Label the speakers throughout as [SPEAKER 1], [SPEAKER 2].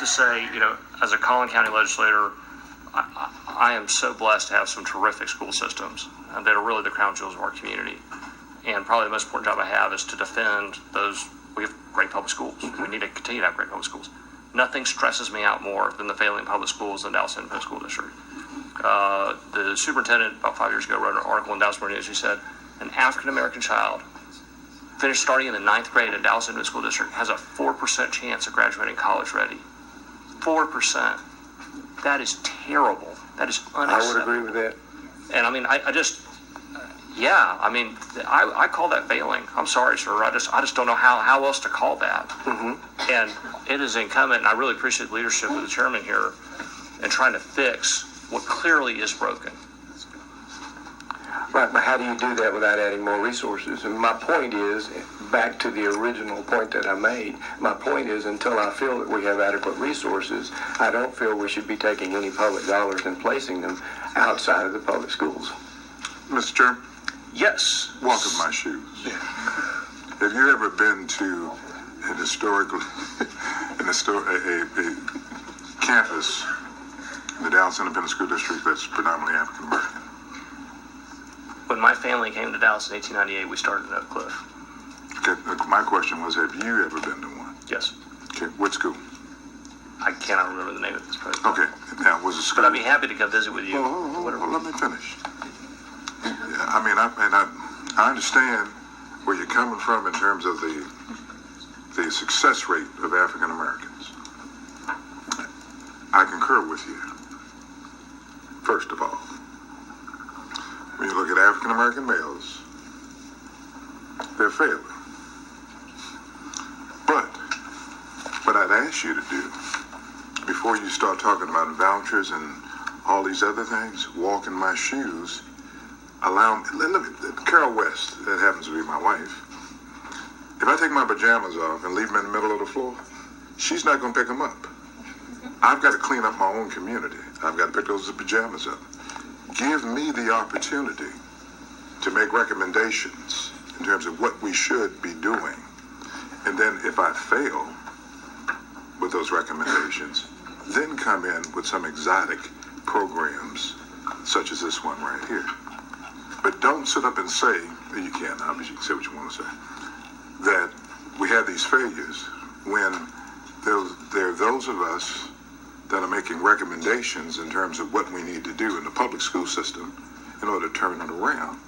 [SPEAKER 1] to say, as a Collin County legislator, I am so blessed to have some terrific school systems that are really the crown jewels of our community. And probably the most important job I have is to defend those. We have great public schools. We need to continue to have great public schools. Nothing stresses me out more than the failing public schools in the Dallas Independent School District. The superintendent about 5 years ago wrote an article in Dallas Morning News. He said, an African-American child finished starting in the 9th grade at Dallas Independent School District has a 4% chance of graduating college ready. 4%. That is terrible. That is unacceptable.
[SPEAKER 2] I would agree with that.
[SPEAKER 1] And I call that failing. I'm sorry, sir. I just don't know how else to call that. Mm-hmm. And it is incumbent, and I really appreciate the leadership of the chairman here in trying to fix what clearly is broken.
[SPEAKER 2] Right, but how do you do that without adding more resources? And my point is, back to the original point that I made, my point is until I feel that we have adequate resources, I don't feel we should be taking any public dollars and placing them outside of the public schools.
[SPEAKER 3] Mr. Chairman?
[SPEAKER 1] Yes.
[SPEAKER 3] Walk in my shoes. Yeah. Have you ever been to a campus in the Dallas Independent School District that's predominantly African American?
[SPEAKER 1] When my family came to Dallas in 1898, we started in Oak Cliff.
[SPEAKER 3] Okay, my question was, have you ever been to one?
[SPEAKER 1] Yes.
[SPEAKER 3] Okay, what school?
[SPEAKER 1] I cannot remember the name of this place.
[SPEAKER 3] Okay, now was the school...
[SPEAKER 1] But I'd be happy to come visit with you.
[SPEAKER 3] Well, let me finish. Yeah, I understand where you're coming from in terms of the success rate of African Americans. I concur with you. First of all, when you look at African American males, they're failing. But what I'd ask you to do, before you start talking about vouchers and all these other things, walk in my shoes, Carol West, that happens to be my wife, if I take my pajamas off and leave them in the middle of the floor, she's not going to pick them up. I've got to clean up my own community. I've got to pick those pajamas up. Give me the opportunity to make recommendations in terms of what we should be doing. And then if I fail with those recommendations, then come in with some exotic programs such as this one right here. But don't sit up and say, you can, obviously you can say what you want to say, that we have these failures when there are those of us that are making recommendations in terms of what we need to do in the public school system in order to turn it around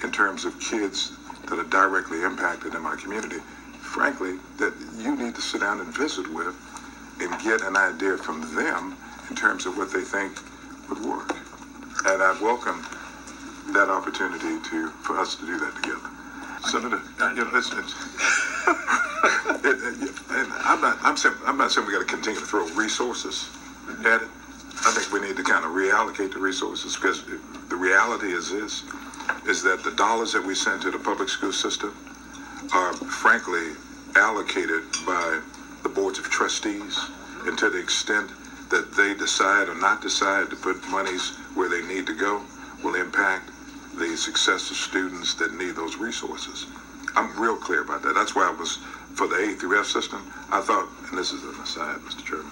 [SPEAKER 3] in terms of kids that are directly impacted in my community, frankly, that you need to sit down and visit with and get an idea from them in terms of what they think would work. And I welcome that opportunity for us to do that together. Senator, I'm not saying we got to continue to throw resources at it. I think we need to kind of reallocate the resources, because the reality is that the dollars that we send to the public school system are frankly allocated by the boards of trustees, and to the extent that they decide or not decide to put monies where they need to go will impact the success of students that need those resources. I'm real clear about that. That's why I was, for the A through F system, I thought, and this is an aside, Mr. Chairman,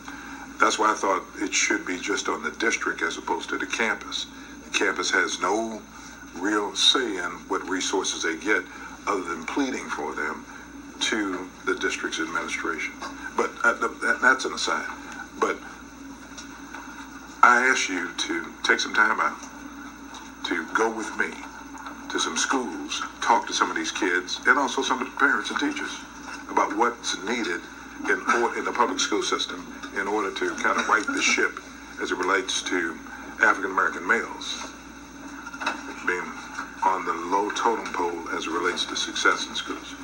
[SPEAKER 3] that's why I thought it should be just on the district as opposed to the campus. The campus has no real say in what resources they get other than pleading for them to the district's administration. But that's an aside. But I ask you to take some time out to go with me to some schools, talk to some of these kids, and also some of the parents and teachers about what's needed in the public school system in order to kind of right the ship as it relates to African American males being on the low totem pole as it relates to success in schools.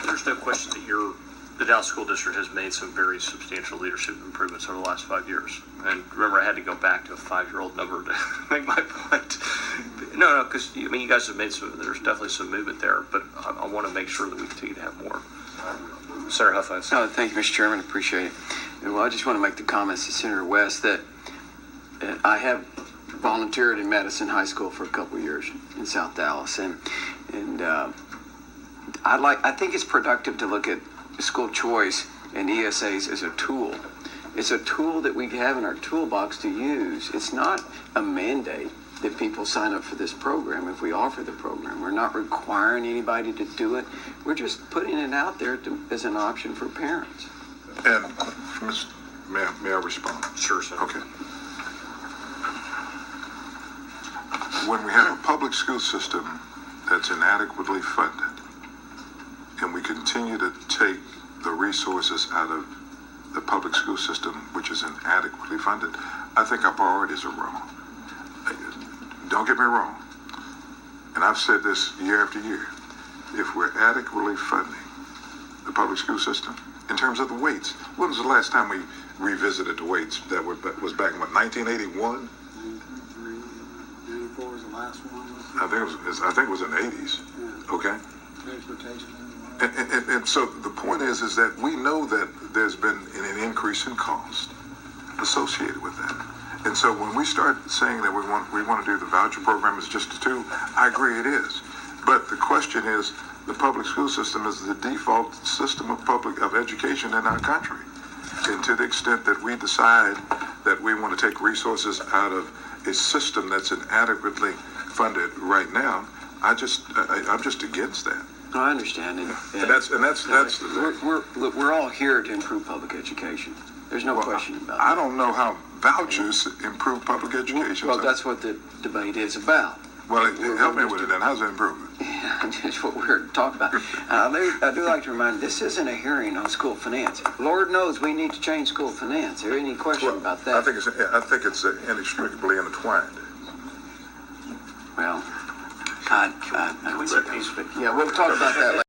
[SPEAKER 1] There's no question that the Dallas School District has made some very substantial leadership improvements over the last 5 years. And remember, I had to go back to a 5-year-old number to make my point. No, because you guys have made there's definitely some movement there, but I want to make sure that we continue to have more. Senator Huffines.
[SPEAKER 4] Thank you, Mr. Chairman. Appreciate it. Well, I just want to make the comments to Senator West that I have volunteered in Madison High School for a couple of years in South Dallas, and I think it's productive to look at school choice and ESAs is a tool. It's a tool that we have in our toolbox to use. It's not a mandate that people sign up for this program if we offer the program. We're not requiring anybody to do it. We're just putting it out there as an option for parents.
[SPEAKER 3] And, may I respond?
[SPEAKER 1] Sure, sir.
[SPEAKER 3] Okay. When we have a public school system that's inadequately funded, and we continue to take the resources out of the public school system, which is inadequately funded, I think our priorities are wrong. Don't get me wrong, and I've said this year after year, if we're adequately funding the public school system, in terms of the weights, when was the last time we revisited the weights? That was back in, what, 1981?
[SPEAKER 5] 94 was the last one.
[SPEAKER 3] I think it was in the 80s.
[SPEAKER 5] Yeah.
[SPEAKER 3] Okay?
[SPEAKER 5] Transportation.
[SPEAKER 3] And so the point is that we know that there's been an increase in cost associated with that. And so when we start saying that we want to do the voucher program as just a tool, I agree it is. But the question is, the public school system is the default system of education in our country. And to the extent that we decide that we want to take resources out of a system that's inadequately funded right now, I'm just against that.
[SPEAKER 4] I understand, and we're all here to improve public education. There's no question about
[SPEAKER 3] I
[SPEAKER 4] that.
[SPEAKER 3] don't know how vouchers improve public education.
[SPEAKER 4] Well,
[SPEAKER 3] so-
[SPEAKER 4] that's what the debate is about.
[SPEAKER 3] Well, help me with it then. How's it improve it?
[SPEAKER 4] Yeah, that's what we're talking about. I do like to remind, this isn't a hearing on school finance. Lord knows we need to change school finance. Is there any question about that?
[SPEAKER 3] I think it's inextricably intertwined.
[SPEAKER 4] Well, yeah, we'll talk about that later.